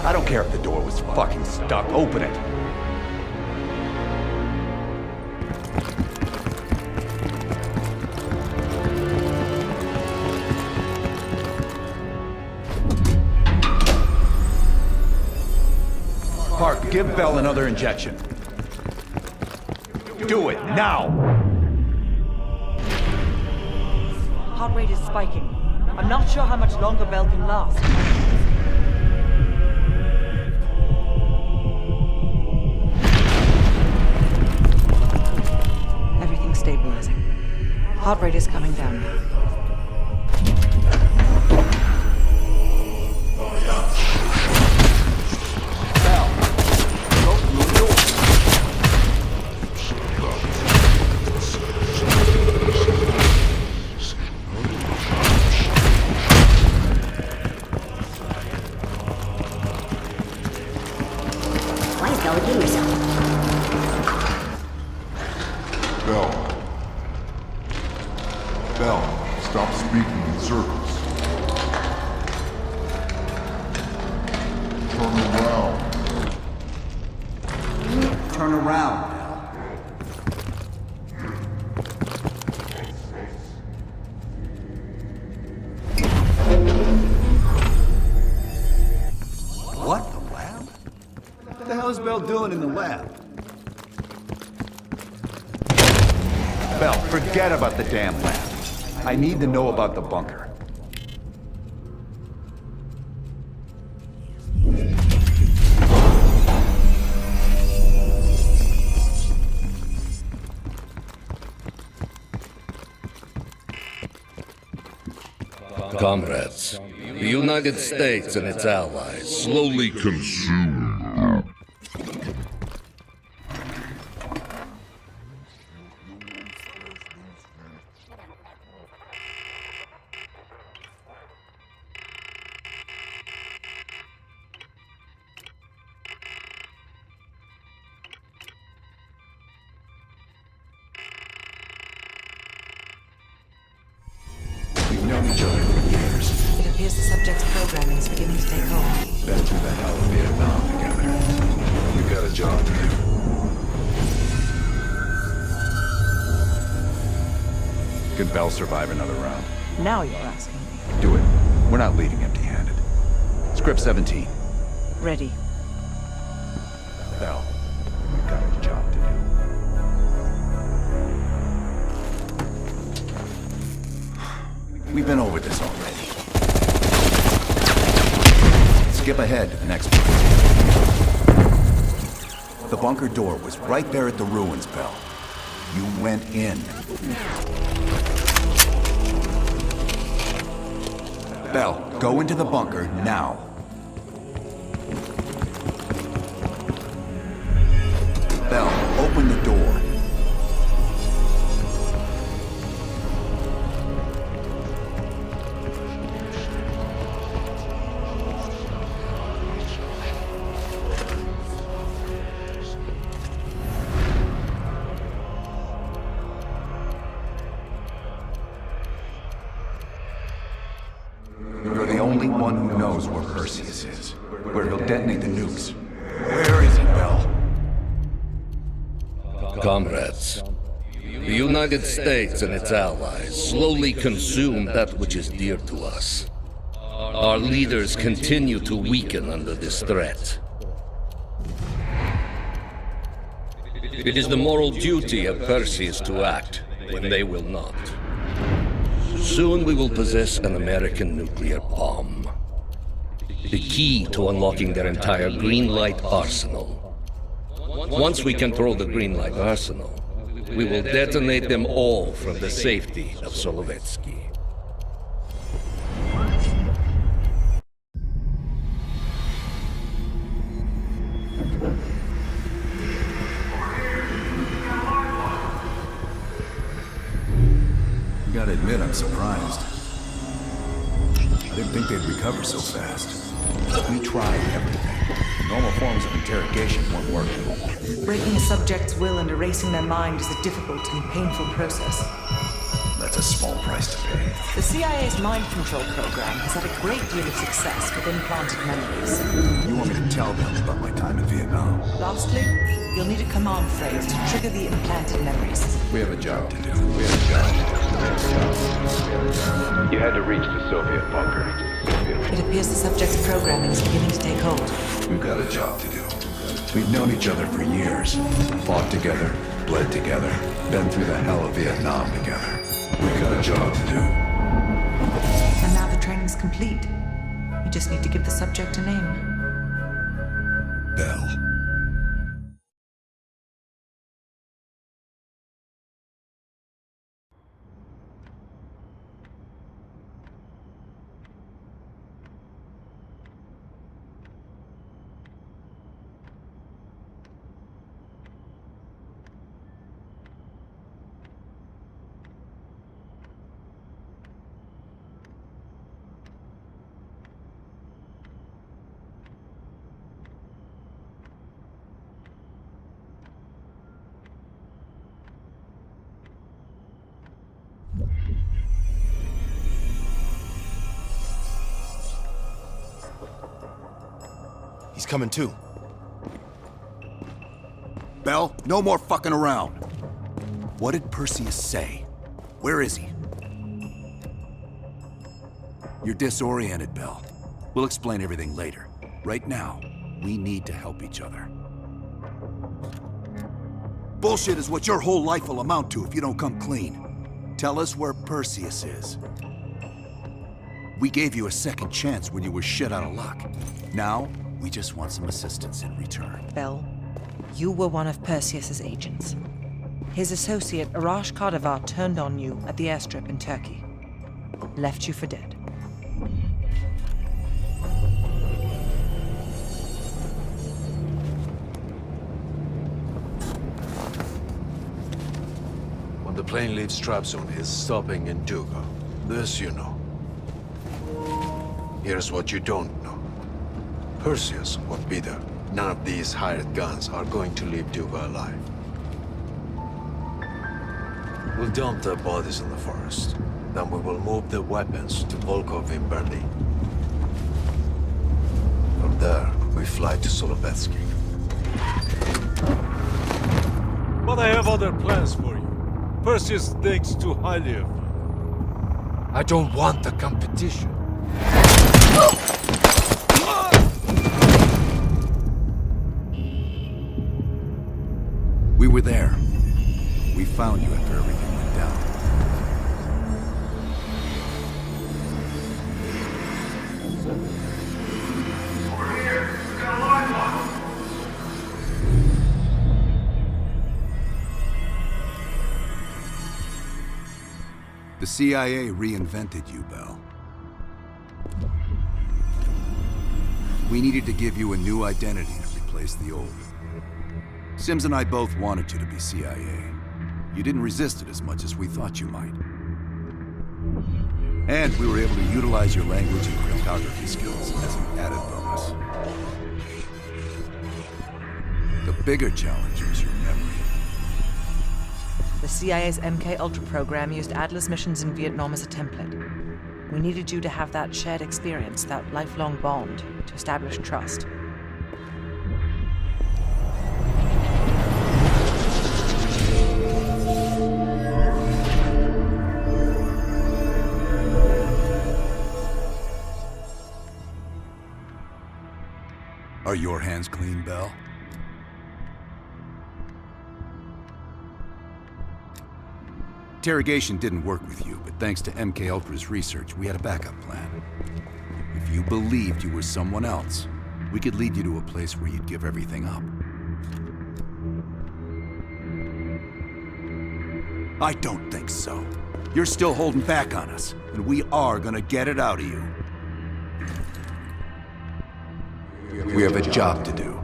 I don't care if the door was fucking stuck. Open it. Park, give Bell another injection. Do it, now! Heart rate is spiking. I'm not sure how much longer Bell can last. Everything's stabilizing. Heart rate is coming down now. Bell, stop speaking in circles. Turn around. Turn around, Bell. What? The lab? What the hell is Bell doing in the lab? Bell, forget about the damn lab. I need to know about the bunker. Comrades, the United States and its allies slowly consume. We've known each other for years. It appears the subject's programming is beginning to take hold. Been through the hell of Vietnam together. We've got a job to do. Can Bell survive another round? Now you're asking me. Do it. We're not leaving empty-handed. Script 17. Ready. Bell, we've got a job to do. We've been over this already. Skip ahead to the next one. The bunker door was right there at the ruins, Bell. You went in. Bell, go into the bunker now. Bell, open the door. You're the only one who knows where Perseus is, where he'll detonate the nukes. Where is he, Bell? Comrades, the United States and its allies slowly consume that which is dear to us. Our leaders continue to weaken under this threat. It is the moral duty of Perseus to act when they will not. Soon we will possess an American nuclear bomb. The key to unlocking their entire green light arsenal. Once we control the green light arsenal, we will detonate them all from the safety of Solovetsky. Gotta admit, I'm surprised. I didn't think they'd recover so fast. We tried everything. Normal forms of interrogation weren't working. Breaking a subject's will and erasing their mind is a difficult and painful process. That's a small price to pay. The CIA's mind control program has had a great deal of success with implanted memories. You want me to tell them about my time in Vietnam? Lastly, you'll need a command phrase to trigger the implanted memories. We have a job to do. You had to reach the Soviet bunker. It appears the subject's programming is beginning to take hold. We've got a job to do. We've known each other for years. Fought together, bled together, been through the hell of Vietnam together. We've got a job to do. And now the training's complete. You just need to give the subject a name. Bell. He's coming too. Bell, no more fucking around. What did Perseus say? Where is he? You're disoriented, Bell. We'll explain everything later. Right now, we need to help each other. Bullshit is what your whole life will amount to if you don't come clean. Tell us where Perseus is. We gave you a second chance when you were shit out of luck. Now, we just want some assistance in return. Bell, you were one of Perseus's agents. His associate, Arash Kardavar, turned on you at the airstrip in Turkey. Left you for dead. When the plane leaves Trabzon, it's stopping in Duga. This you know. Here's what you don't know. Perseus won't be there. None of these hired guns are going to leave Duga alive. We'll dump their bodies in the forest. Then we will move the weapons to Volkov in Berlin. From there, we fly to Solovetsky. But I have other plans for you. Perseus thinks too highly of you. I don't want the competition. We were there. We found you after everything went down. Over here. We got a live one. The CIA reinvented you, Bell. We needed to give you a new identity to replace the old. Sims and I both wanted you to be CIA. You didn't resist it as much as we thought you might. And we were able to utilize your language and cryptography skills as an added bonus. The bigger challenge was your memory. The CIA's MK-Ultra program used Adler's missions in Vietnam as a template. We needed you to have that shared experience, that lifelong bond, to establish trust. Are your hands clean, Bell? Interrogation didn't work with you, but thanks to MK-Ultra's research, we had a backup plan. If you believed you were someone else, we could lead you to a place where you'd give everything up. I don't think so. You're still holding back on us, and we are gonna get it out of you. We have a job to do.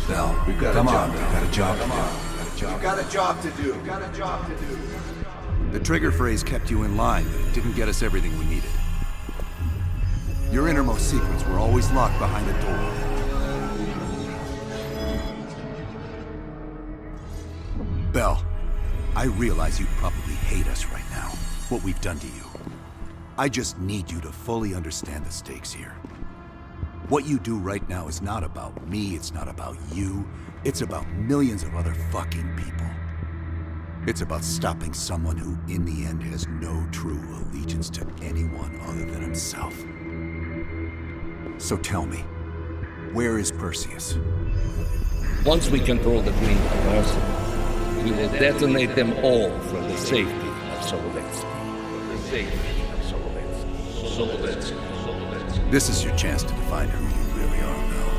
Bell, we've got a job. We've got a job to do. We've got a job to do. We've got a job to do. The trigger phrase kept you in line, but it didn't get us everything we needed. Your innermost secrets were always locked behind a door. Bell, I realize you probably hate us right now, what we've done to you. I just need you to fully understand the stakes here. What you do right now is not about me, it's not about you, it's about millions of other fucking people. It's about stopping someone who, in the end, has no true allegiance to anyone other than himself. So tell me, where is Perseus? Once we control the Green House, we will detonate them all for the safety of Solovetsky. For the safety of Solovetsky. This is your chance to define who you really are, Bill.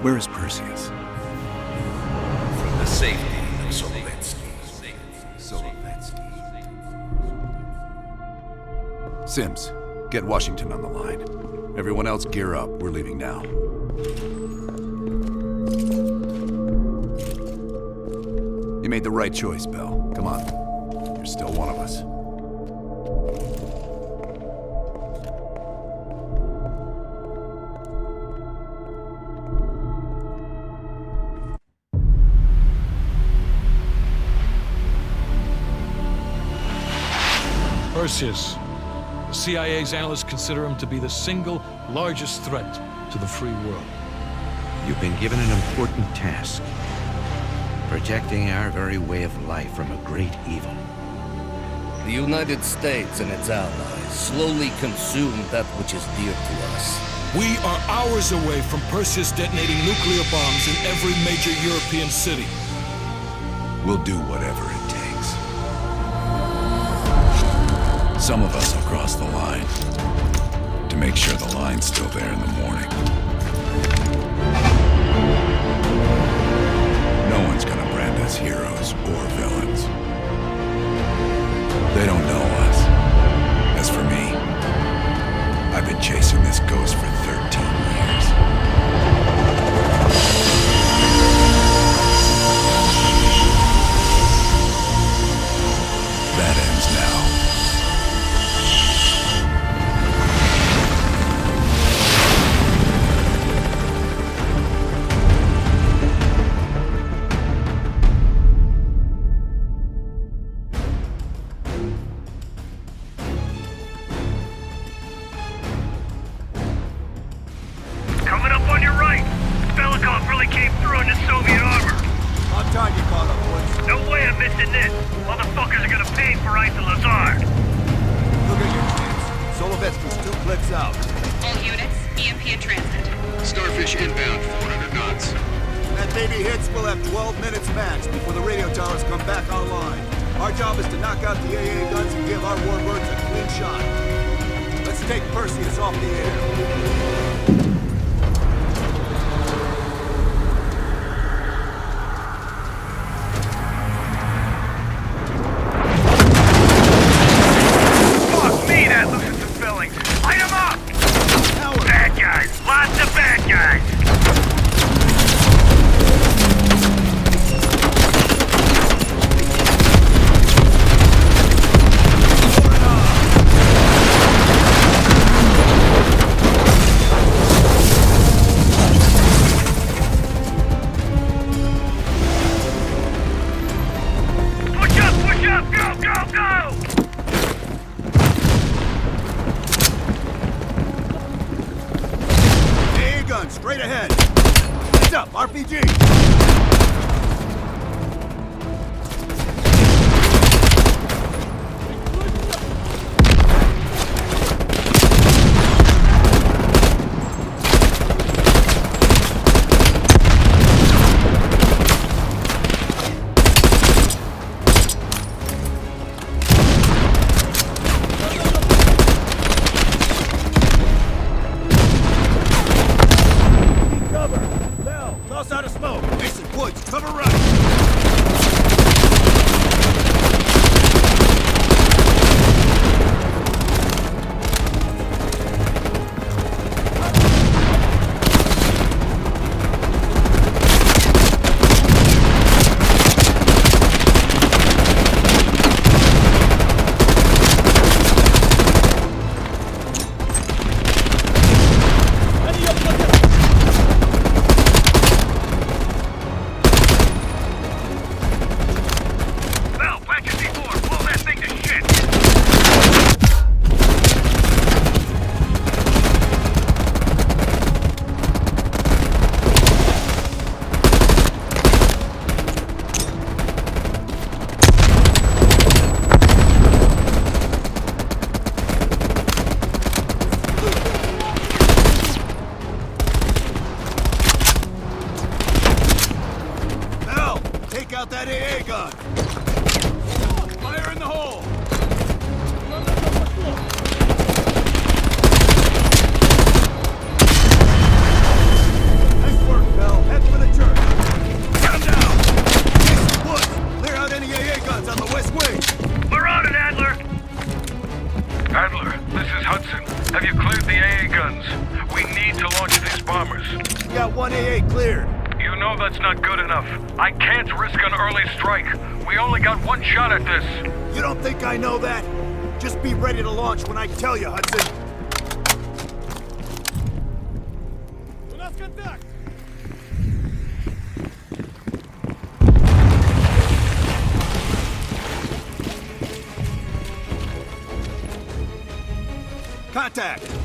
Where is Perseus? For the safety of Solovetsky. Sims, get Washington on the line. Everyone else gear up. We're leaving now. You made the right choice, Bill. Come on. You're still one of us. Perseus. The CIA's analysts consider him to be the single largest threat to the free world. You've been given an important task. Protecting our very way of life from a great evil. The United States and its allies slowly consume that which is dear to us. We are hours away from Perseus detonating nuclear bombs in every major European city. We'll do whatever it takes. Some of us will cross the line to make sure the line's still there in the morning. No one's gonna brand us heroes or villains. They don't know us. As for me, I've been chasing this ghost for 13 years. That ends now. Coming up on your right. Belikov really came through in the Soviet armor. On time you caught up, boys. No way I'm missing this. Motherfuckers are gonna pay for Ice and Lazard. Look at your chance. Solovetsky's 2 clicks out. All units, EMP in transit. Starfish inbound, 400 knots. That baby hits, we'll have 12 minutes max before the radio towers come back online. Our job is to knock out the AA guns and give our warbirds a clean shot. Let's take Perseus off the air. Fuck me, that loosens some fillings. Light 'em up! Bad guys. Lots of bad guys. Push up, go, go, go! AA gun, straight ahead. Heads up, RPG. Toss out a smoke. Mason, Adler, this is Hudson. Have you cleared the AA guns? We need to launch these bombers. We got one AA cleared. You know that's not good enough. I can't risk an early strike. We only got one shot at this. You don't think I know that? Just be ready to launch when I tell you, Hudson. Contact!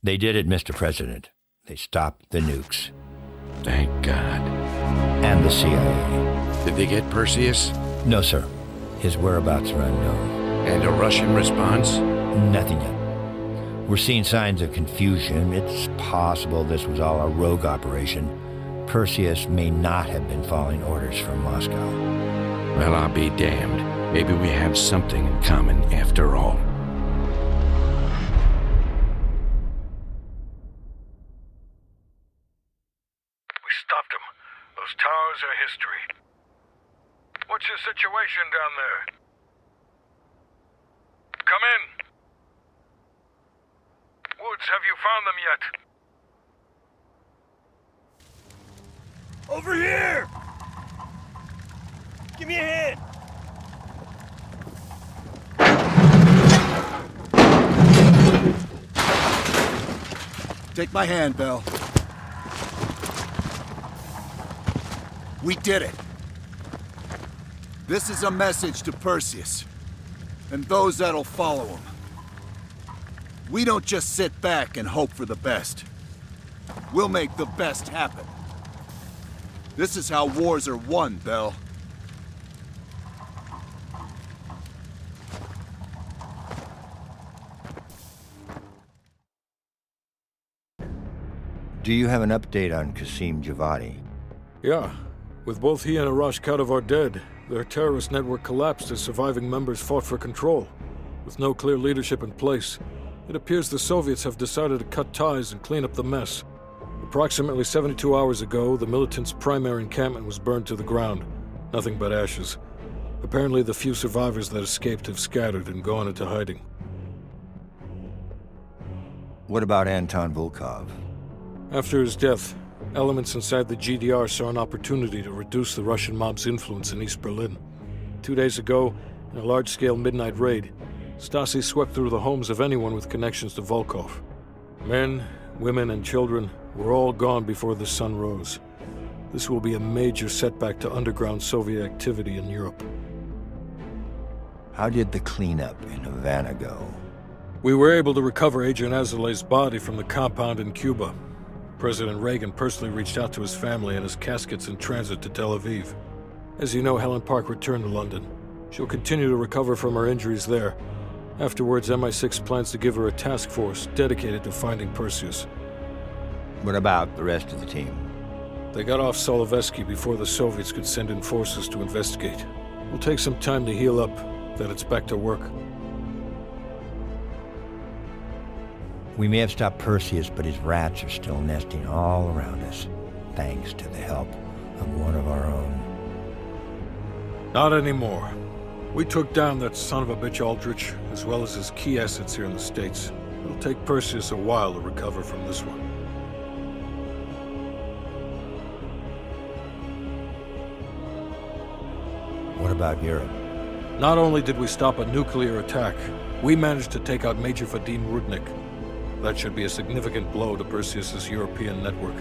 They did it, Mr. President. They stopped the nukes. Thank God. And the CIA. Did they get Perseus? No, sir. His whereabouts are unknown. And a Russian response? Nothing yet. We're seeing signs of confusion. It's possible this was all a rogue operation. Perseus may not have been following orders from Moscow. Well, I'll be damned. Maybe we have something in common after all. Stopped them. Those towers are history. What's your situation down there? Come in. Woods, have you found them yet? Over here! Give me a hand! Take my hand, Bell. We did it. This is a message to Perseus, and those that'll follow him. We don't just sit back and hope for the best. We'll make the best happen. This is how wars are won, Bell. Do you have an update on Qasim Javadi? Yeah. With both he and Arash Kadavar dead, their terrorist network collapsed as surviving members fought for control. With no clear leadership in place, it appears the Soviets have decided to cut ties and clean up the mess. Approximately 72 hours ago, the militants' primary encampment was burned to the ground. Nothing but ashes. Apparently, the few survivors that escaped have scattered and gone into hiding. What about Anton Volkov? After his death, elements inside the GDR saw an opportunity to reduce the Russian mob's influence in East Berlin. 2 days ago, in a large-scale midnight raid, Stasi swept through the homes of anyone with connections to Volkov. Men, women, and children were all gone before the sun rose. This will be a major setback to underground Soviet activity in Europe. How did the cleanup in Havana go? We were able to recover Agent Azoulay's body from the compound in Cuba. President Reagan personally reached out to his family, and his casket's in transit to Tel Aviv. As you know, Helen Park returned to London. She'll continue to recover from her injuries there. Afterwards, MI6 plans to give her a task force dedicated to finding Perseus. What about the rest of the team? They got off Solovetsky before the Soviets could send in forces to investigate. It'll take some time to heal up, then it's back to work. We may have stopped Perseus, but his rats are still nesting all around us, thanks to the help of one of our own. Not anymore. We took down that son of a bitch Aldrich, as well as his key assets here in the States. It'll take Perseus a while to recover from this one. What about Europe? Not only did we stop a nuclear attack, we managed to take out Major Vadim Rudnik. That should be a significant blow to Perseus's European network.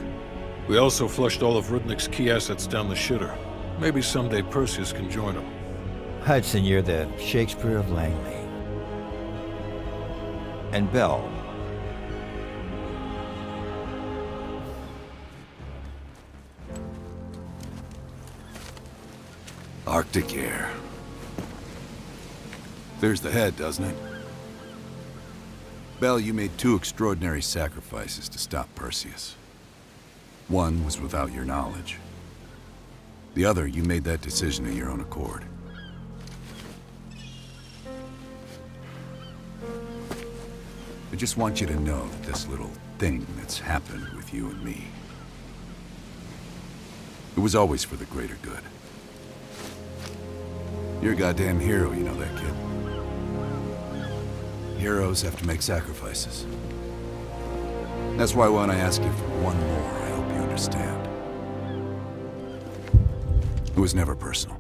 We also flushed all of Rudnik's key assets down the shitter. Maybe someday Perseus can join him. Hudson, you're the Shakespeare of Langley. And Bell. Arctic air. There's the head, doesn't it? Bell, you made two extraordinary sacrifices to stop Perseus. One was without your knowledge. The other, you made that decision of your own accord. I just want you to know that this little thing that's happened with you and me, it was always for the greater good. You're a goddamn hero, you know that, kid. Heroes have to make sacrifices. That's why when I ask you for one more, I hope you understand. It was never personal.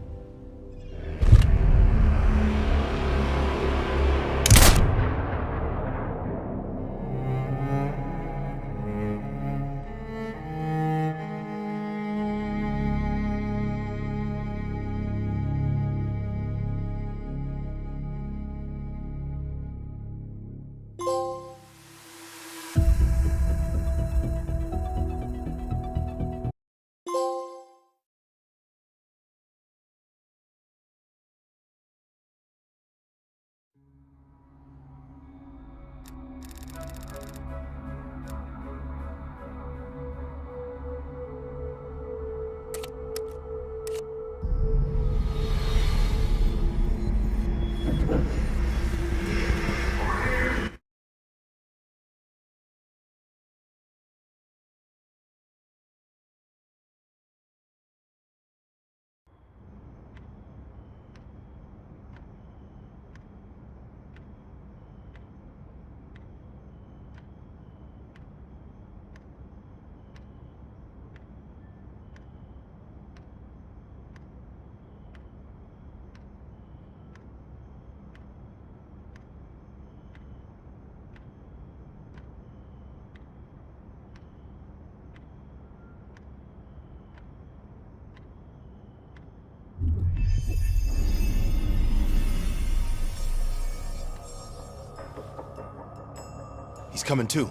He's coming too.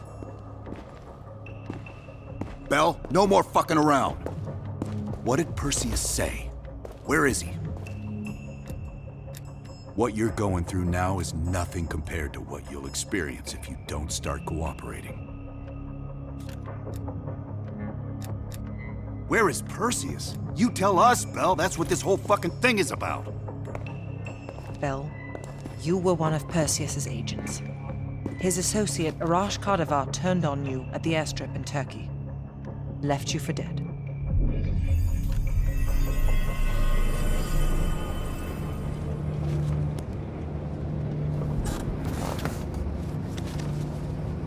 Bell, no more fucking around. What did Perseus say? Where is he? What you're going through now is nothing compared to what you'll experience if you don't start cooperating. Where is Perseus? You tell us, Bell. That's what this whole fucking thing is about. Bell, you were one of Perseus's agents. His associate, Arash Kardavar, turned on you at the airstrip in Turkey. Left you for dead.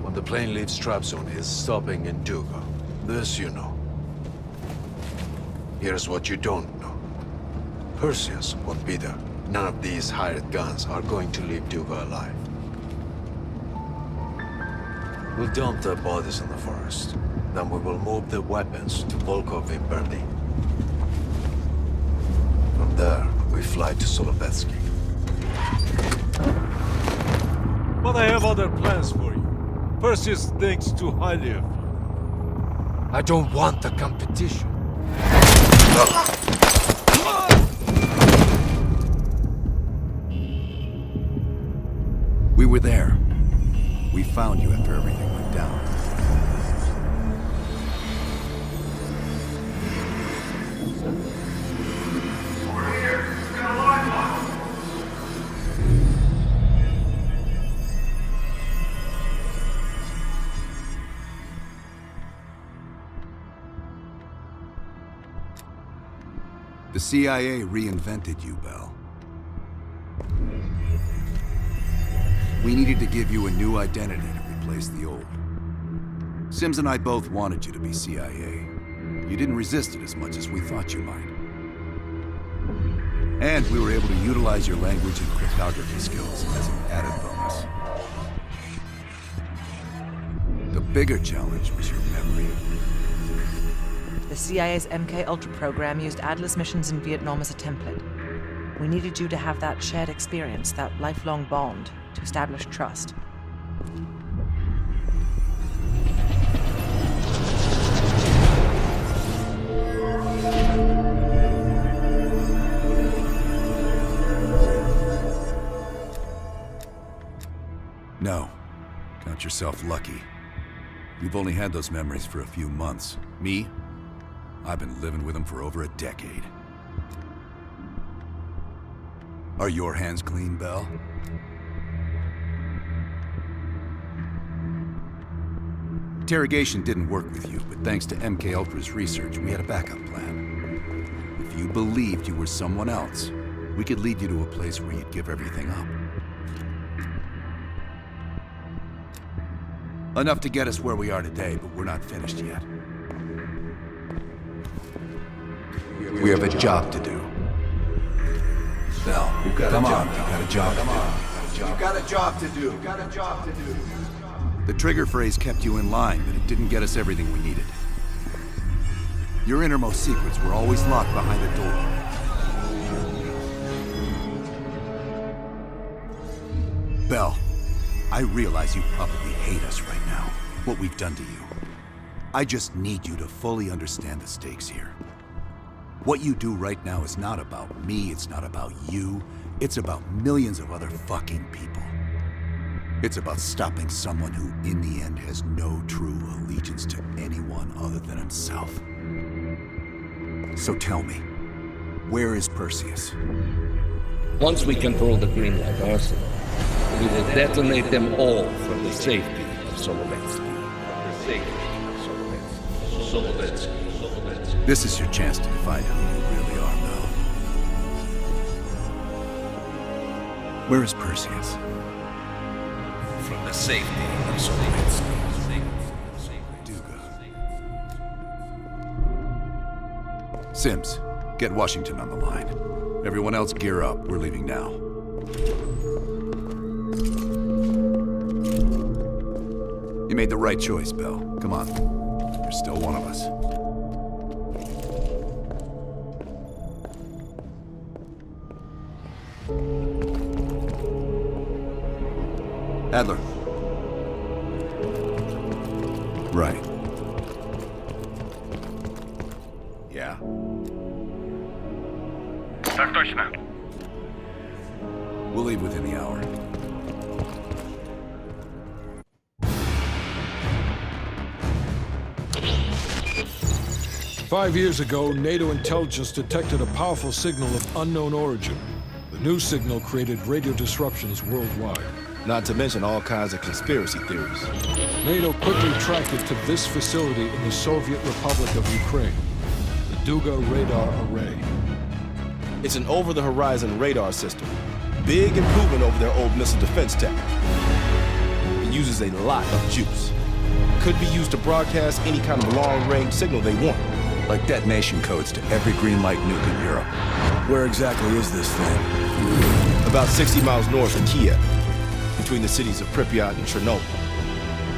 When the plane leaves trap zone, it's stopping in Duga. This you know. Here's what you don't know. Perseus won't be there. None of these hired guns are going to leave Duga alive. We'll dump their bodies in the forest. Then we will move the weapons to Volkov in Berlin. From there, we fly to Solovetsky. But I have other plans for you. Perseus thinks too highly of you. I don't want the competition. We were there. We found you after everything went down. Over here. Got a line lock. The CIA reinvented you, Bell. We needed to give you a new identity to replace the old. Sims and I both wanted you to be CIA. You didn't resist it as much as we thought you might. And we were able to utilize your language and cryptography skills as an added bonus. The bigger challenge was your memory. The CIA's MK Ultra program used Atlas missions in Vietnam as a template. We needed you to have that shared experience, that lifelong bond, to establish trust. No. Count yourself lucky. You've only had those memories for a few months. Me? I've been living with them for over a decade. Are your hands clean, Bell? Interrogation didn't work with you, but thanks to MK Ultra's research, we had a backup plan. If you believed you were someone else, we could lead you to a place where you'd give everything up. Enough to get us where we are today, but we're not finished yet. We have a job to do. Bell, come on, we've got a job to do. You've got a job to do. Got a job to do. The trigger phrase kept you in line, but it didn't get us everything we needed. Your innermost secrets were always locked behind a door. Bell, I realize you probably hate us right now, what we've done to you. I just need you to fully understand the stakes here. What you do right now is not about me, it's not about you, it's about millions of other fucking people. It's about stopping someone who, in the end, has no true allegiance to anyone other than himself. So tell me, where is Perseus? Once we control the Greenlight arsenal, we will detonate them all for the safety of Solovetsky. This is your chance to define who you really are, Bell. Where is Perseus? From the safety of Solovetsky. Sims, get Washington on the line. Everyone else gear up. We're leaving now. You made the right choice, Bell. Come on. You're still one of us. Adler. Right. Yeah. Так точно. We'll leave within the hour. 5 years ago, NATO intelligence detected a powerful signal of unknown origin. The new signal created radio disruptions worldwide. Not to mention all kinds of conspiracy theories. NATO quickly tracked it to this facility in the Soviet Republic of Ukraine, the Duga Radar Array. It's an over-the-horizon radar system. Big improvement over their old missile defense tech. It uses a lot of juice. Could be used to broadcast any kind of long-range signal they want. Like detonation codes to every green light nuke in Europe. Where exactly is this thing? About 60 miles north of Kiev, between the cities of Pripyat and Chernobyl.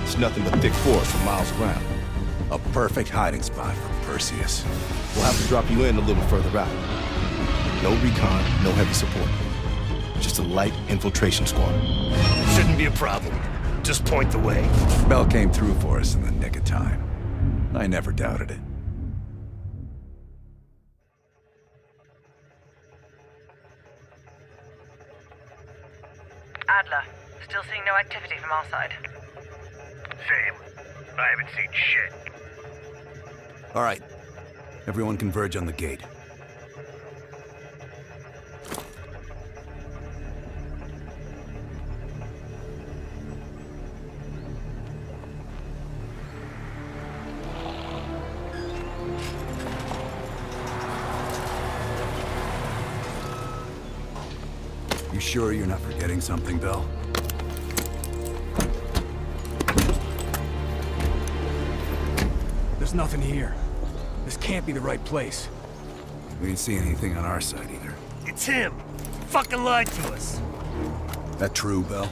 It's nothing but thick forest for miles around. A perfect hiding spot for Perseus. We'll have to drop you in a little further out. No recon, no heavy support. Just a light infiltration squad. Shouldn't be a problem. Just point the way. Bell came through for us in the nick of time. I never doubted it. Adler, still seeing no activity from our side. Same. I haven't seen shit. All right. Everyone converge on the gate. You sure you're not forgetting something, Bell? There's nothing here. This can't be the right place. We didn't see anything on our side either. It's him! Fucking lied to us! That true, Bell?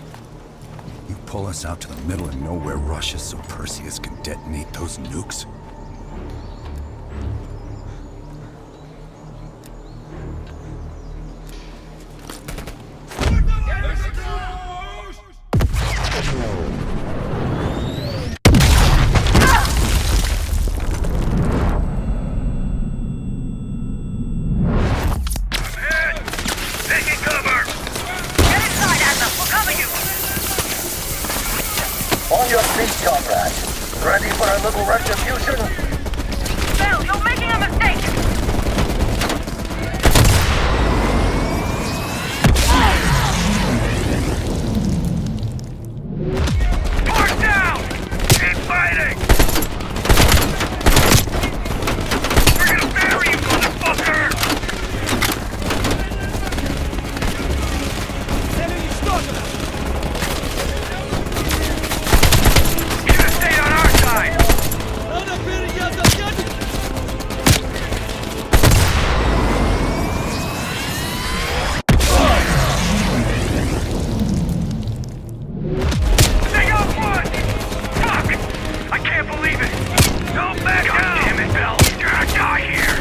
You pull us out to the middle of nowhere Russia so Perseus can detonate those nukes? On your feet, comrade. Ready for a little retribution? Bill, you're making a mistake! Push down! Keep fighting! We're gonna bury you, motherfucker! Stay on our side! Stay on one! Fuck! I can't believe it! Don't back down! Damn it, Bell! You're gonna die here!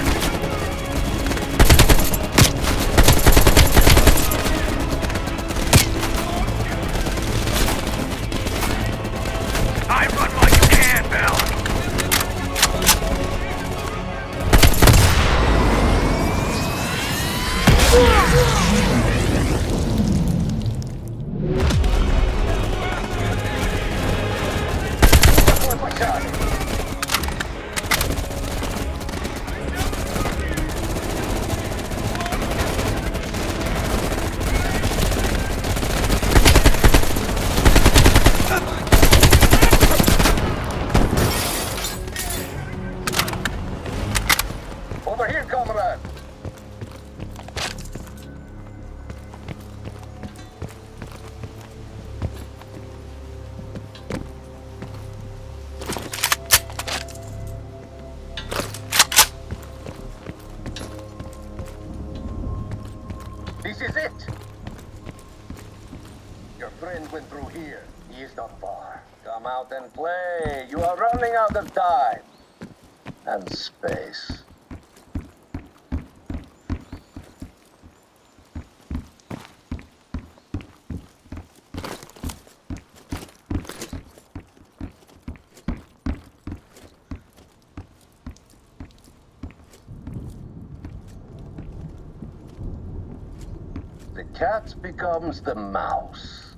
I run like you can, Bell! Over here, comrade. This is it. Your friend went through here. He is not far. Come out and play. You are running out of time. And space. The cat becomes the mouse.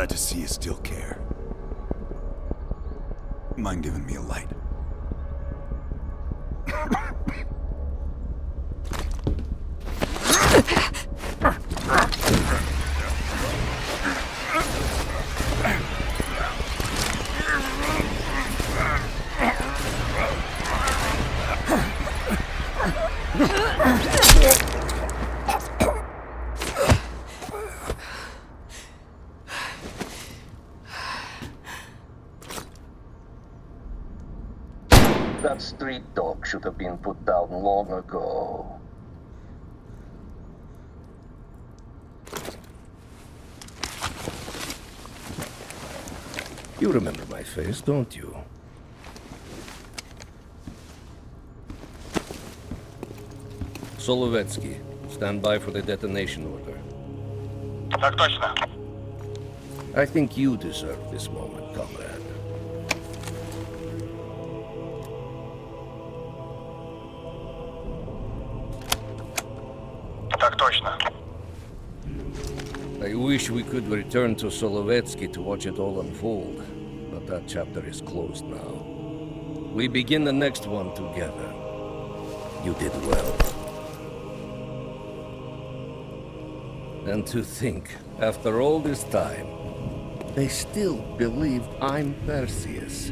Glad to see you still care. Mind giving me a light? That street dog should have been put down long ago. You remember my face, don't you? Solovetsky, stand by for the detonation order. Так точно. I think you deserve this moment, comrade. Так точно. I wish we could return to Solovetsky to watch it all unfold, but that chapter is closed now. We begin the next one together. You did well. And to think, after all this time, they still believed I'm Perseus.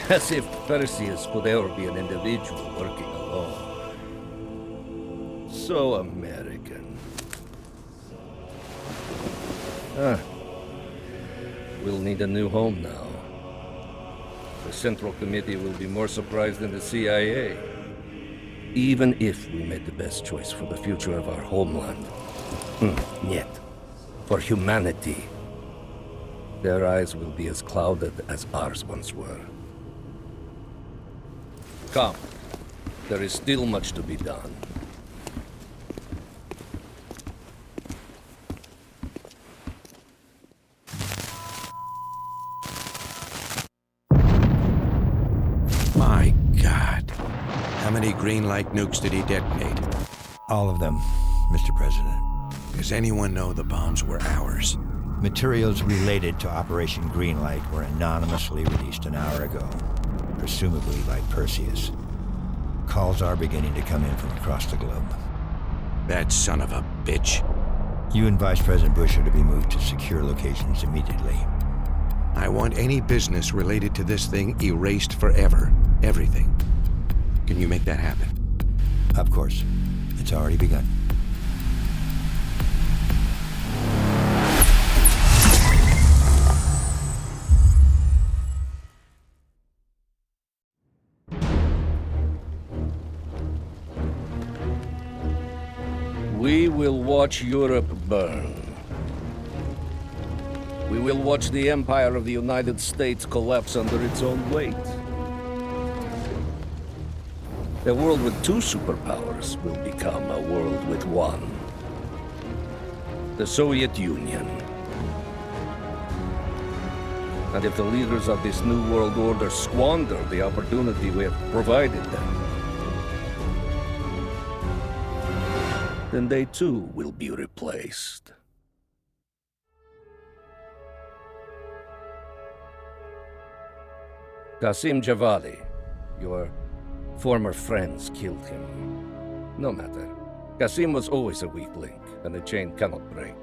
As if Perseus could ever be an individual working alone. So American. We'll need a new home now. The Central Committee will be more surprised than the CIA. Even if we made the best choice for the future of our homeland. Yet, for humanity, their eyes will be as clouded as ours once were. Come, there is still much to be done. My God. How many green light nukes did he detonate? All of them, Mr. President. Does anyone know the bombs were ours? Materials related to Operation Greenlight were anonymously released an hour ago, presumably by Perseus. Calls are beginning to come in from across the globe. That son of a bitch. You and Vice President Bush are to be moved to secure locations immediately. I want any business related to this thing erased forever. Everything. Can you make that happen? Of course. It's already begun. We will watch Europe burn. We will watch the empire of the United States collapse under its own weight. A world with two superpowers will become a world with one. The Soviet Union. And if the leaders of this new world order squander the opportunity we have provided them, then they too will be replaced. Qasim Javadi, your former friends killed him. No matter. Qasim was always a weak link, and the chain cannot break.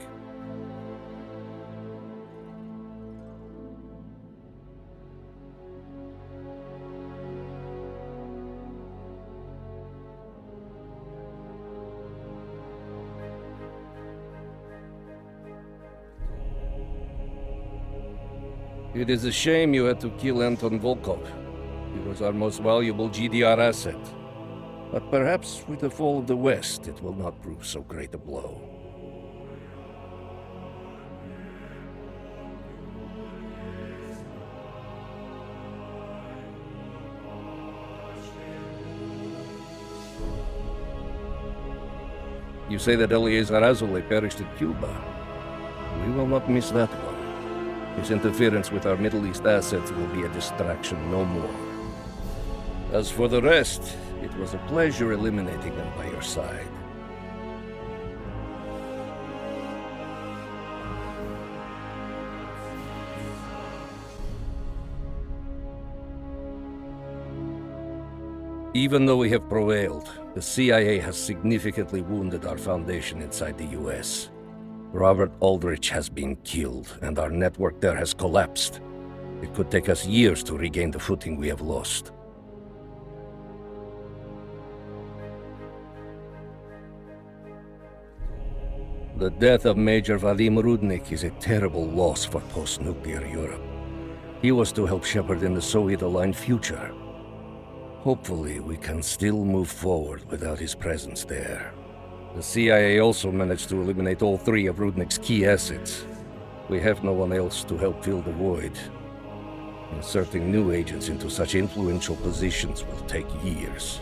It is a shame you had to kill Anton Volkov. He was our most valuable GDR asset. But perhaps with the fall of the West, it will not prove so great a blow. You say that Eleazar Azule perished in Cuba. We will not miss that one. His interference with our Middle East assets will be a distraction no more. As for the rest, it was a pleasure eliminating them by your side. Even though we have prevailed, the CIA has significantly wounded our foundation inside the US. Robert Aldrich has been killed, and our network there has collapsed. It could take us years to regain the footing we have lost. The death of Major Vadim Rudnik is a terrible loss for post-nuclear Europe. He was to help shepherd in the Soviet-aligned future. Hopefully, we can still move forward without his presence there. The CIA also managed to eliminate all 3 of Rudnik's key assets. We have no one else to help fill the void. Inserting new agents into such influential positions will take years.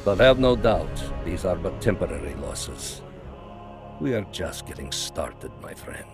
But have no doubt, these are but temporary losses. We are just getting started, my friend.